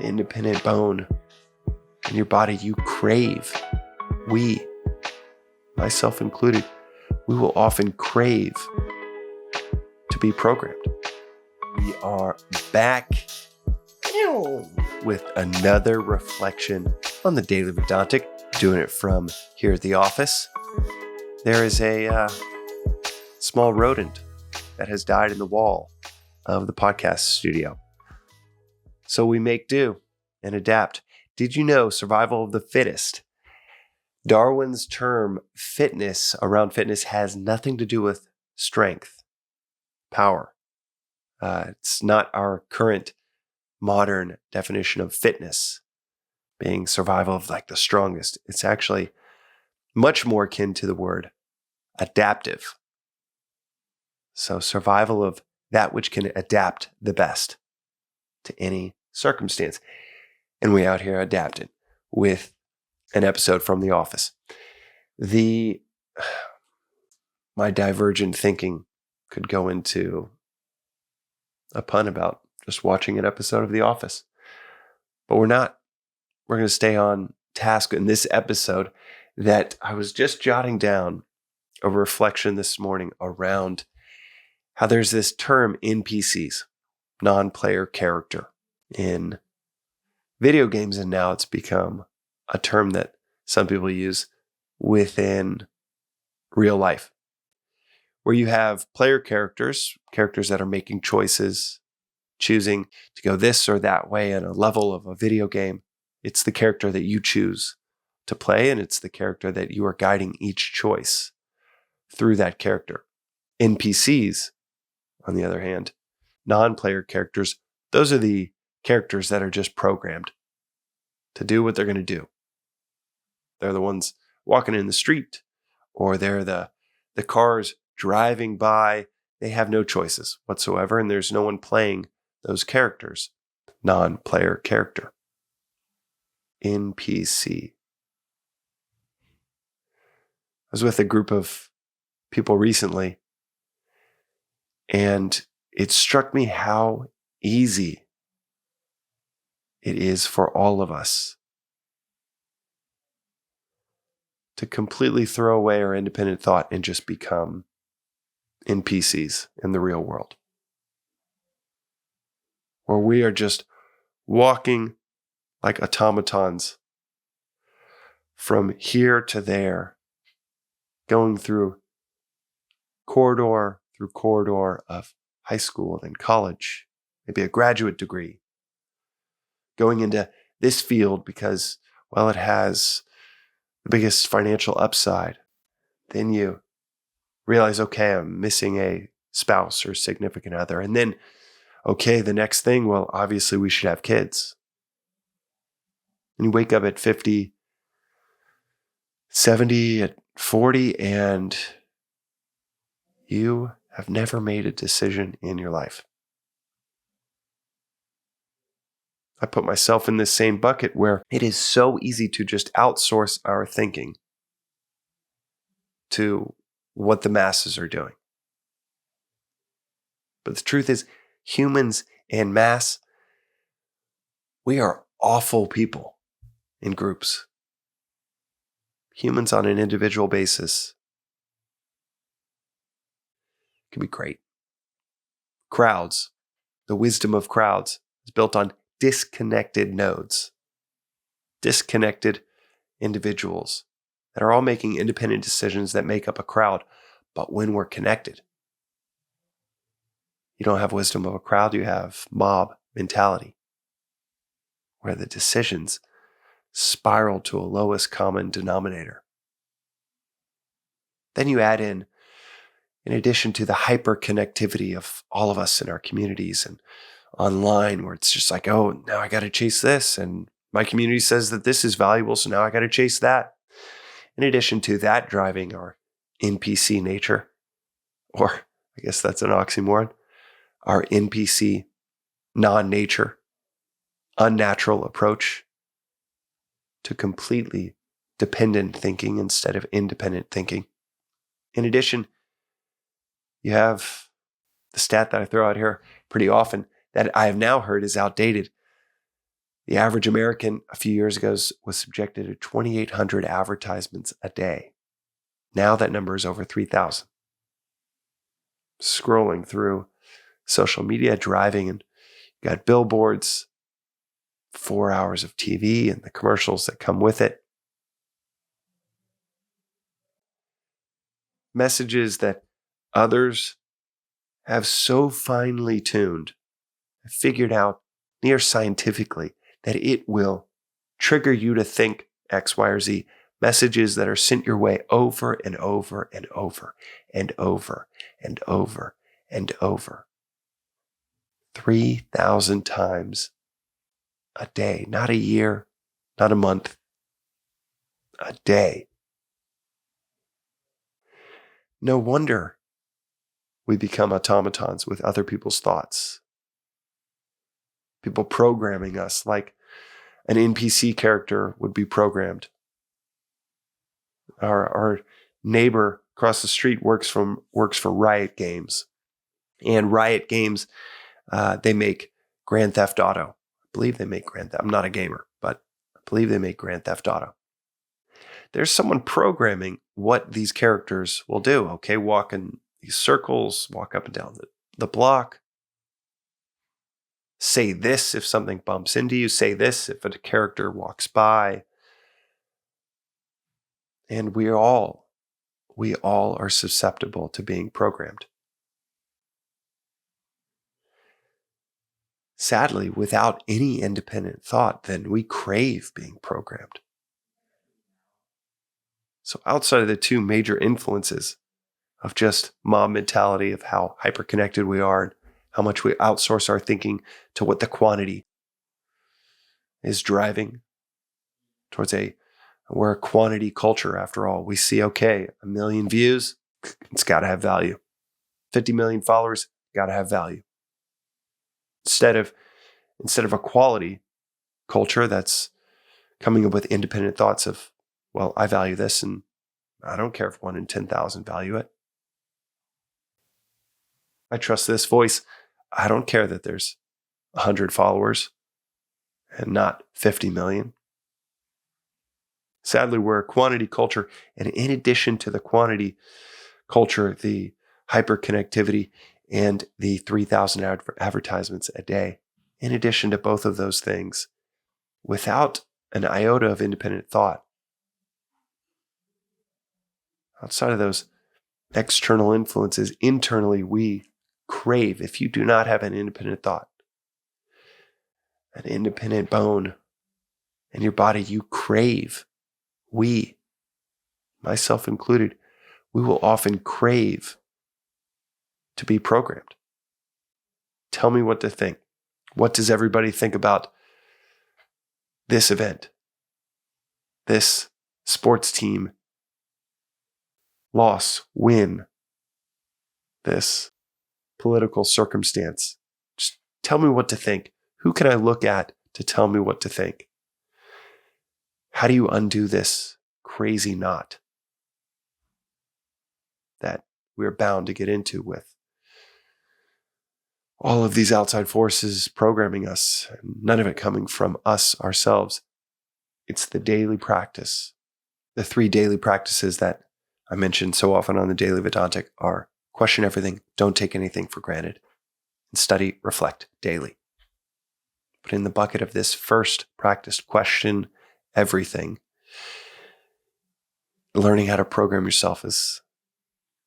independent bone in your body you crave. We, myself included, we will often crave to be programmed. We are back with another reflection on the Daily Vedantic, doing it from here at the office. There is a small rodent that has died in the wall of the podcast studio. So we make do and adapt. Did you know survival of the fittest? Darwin's term fitness has nothing to do with strength, power. It's not our current modern definition of fitness being survival of like the strongest. It's actually much more akin to the word adaptive. So survival of that which can adapt the best to any circumstance. And we out here adapting with an episode from The Office. My divergent thinking could go into a pun about just watching an episode of The Office. But we're not. We're going to stay on task in this episode that I was just jotting down a reflection this morning around how there's this term NPCs, non-player character, in video games, and now it's become a term that some people use within real life, where you have player characters that are making choices, choosing to go this or that way in a level of a video game. It's the character that you choose to play, and it's the character that you are guiding each choice through that character. NPCs, on the other hand, non-player characters, those are the characters that are just programmed to do what they're going to do. They're the ones walking in the street, or they're the cars driving by. They have no choices whatsoever, and there's no one playing those characters. Non-player character. NPC. I was with a group of people recently, and it struck me how easy it is for all of us to completely throw away our independent thought and just become NPCs in the real world, where we are just walking like automatons from here to there, going through corridor of high school, then college, maybe a graduate degree, going into this field because, well, it has the biggest financial upside. Then you realize, okay, I'm missing a spouse or significant other. And then, okay, the next thing, well, obviously we should have kids. And you wake up at 50, 70, at 40, and you have never made a decision in your life. I put myself in this same bucket where it is so easy to just outsource our thinking to what the masses are doing. But the truth is, humans en masse, we are awful people in groups. Humans on an individual basis can be great. Crowds, the wisdom of crowds is built on disconnected nodes, disconnected individuals that are all making independent decisions that make up a crowd. But when we're connected, you don't have wisdom of a crowd, you have mob mentality, where the decisions spiral to a lowest common denominator. Then you add in addition to the hyper-connectivity of all of us in our communities and online, where it's just like, oh, now I got to chase this, and my community says that this is valuable, so now I got to chase that. In addition to that driving our NPC nature, or I guess that's an oxymoron, our NPC non-nature, unnatural approach to completely dependent thinking instead of independent thinking. In addition, you have the stat that I throw out here pretty often that I have now heard is outdated. The average American a few years ago was subjected to 2,800 advertisements a day. Now that number is over 3,000. Scrolling through social media, driving, and you got billboards, 4 hours of TV and the commercials that come with it. Messages that others have so finely tuned, figured out near scientifically that it will trigger you to think X, Y, or Z. Messages that are sent your way over and over and over and over and over and over. 3,000 times a day, not a year, not a month, a day. No wonder we become automatons with other people's thoughts. People programming us like an NPC character would be programmed. Our neighbor across the street works for Riot Games. And Riot Games, they make Grand Theft Auto. I believe they make Grand Theft. I'm not a gamer, but I believe they make Grand Theft Auto. There's someone programming what these characters will do. Okay, walk in these circles, walk up and down the block. Say this if something bumps into you. Say this if a character walks by. And we all are susceptible to being programmed. Sadly, without any independent thought, then we crave being programmed. So outside of the two major influences of just mob mentality, of how hyper-connected we are and how much we outsource our thinking to what the quantity is driving towards we're a quantity culture after all. We see, okay, 1 million views, it's got to have value. 50 million followers, got to have value. Instead of a quality culture that's coming up with independent thoughts of, well, I value this and I don't care if 1 in 10,000 value it. I trust this voice. I don't care that there's 100 followers and not 50 million. Sadly, we're a quantity culture. And in addition to the quantity culture, the hyperconnectivity and the 3,000 advertisements a day, in addition to both of those things, without an iota of independent thought, outside of those external influences, internally we crave, if you do not have an independent thought, an independent bone in your body, you crave. We, myself included, we will often crave to be programmed. Tell me what to think. What does everybody think about this event? This sports team loss, win, this political circumstance. Just tell me what to think. Who can I look at to tell me what to think? How do you undo this crazy knot that we're bound to get into with all of these outside forces programming us, and none of it coming from us ourselves? It's the daily practice. The 3 daily practices that I mentioned so often on the Daily Vedantic are question everything, don't take anything for granted, and study, reflect daily. But in the bucket of this first practice, question everything, learning how to program yourself is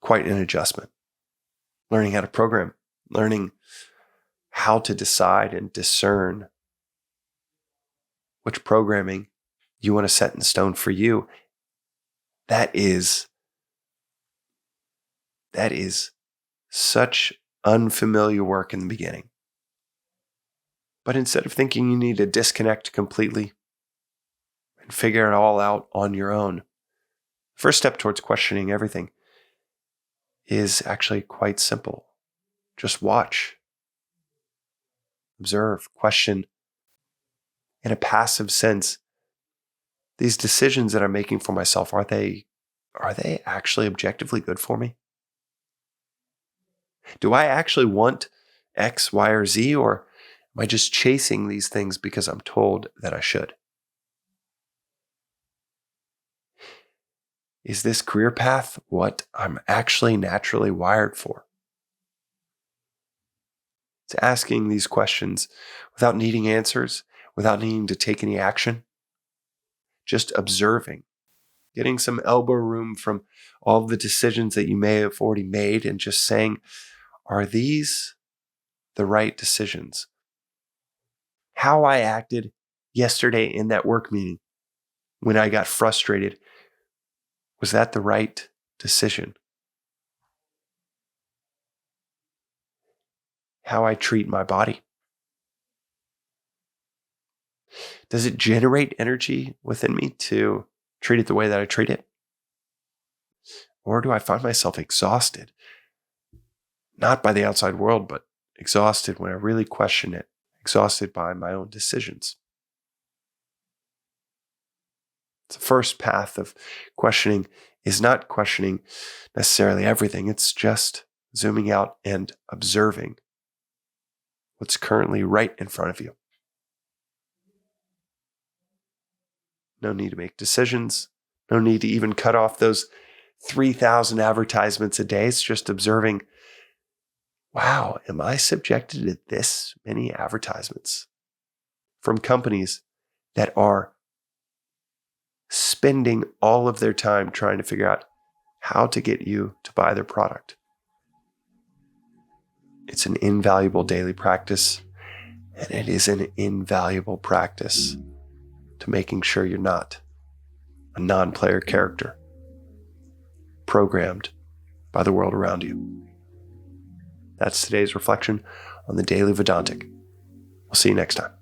quite an adjustment. Learning how to program, learning how to decide and discern which programming you want to set in stone for you, that is such unfamiliar work in the beginning. But instead of thinking you need to disconnect completely and figure it all out on your own, first step towards questioning everything is actually quite simple. Just watch, observe, question. In a passive sense, these decisions that I'm making for myself, are they actually objectively good for me? Do I actually want X, Y, or Z, or Am I just chasing these things because I'm told that I should? Is this career path what I'm actually naturally wired for? It's asking these questions without needing answers, without needing to take any action, just observing, getting some elbow room from all of the decisions that you may have already made and just saying, are these the right decisions? How I acted yesterday in that work meeting when I got frustrated, was that the right decision? How I treat my body. Does it generate energy within me to treat it the way that I treat it? Or do I find myself exhausted? Not by the outside world, but exhausted when I really question it, exhausted by my own decisions. The first path of questioning is not questioning necessarily everything. It's just zooming out and observing what's currently right in front of you. No need to make decisions. No need to even cut off those 3,000 advertisements a day. It's just observing, wow, am I subjected to this many advertisements from companies that are spending all of their time trying to figure out how to get you to buy their product? It's an invaluable daily practice, and it is an invaluable practice to making sure you're not a non-player character programmed by the world around you. That's today's reflection on the Daily Vedantic. We'll see you next time.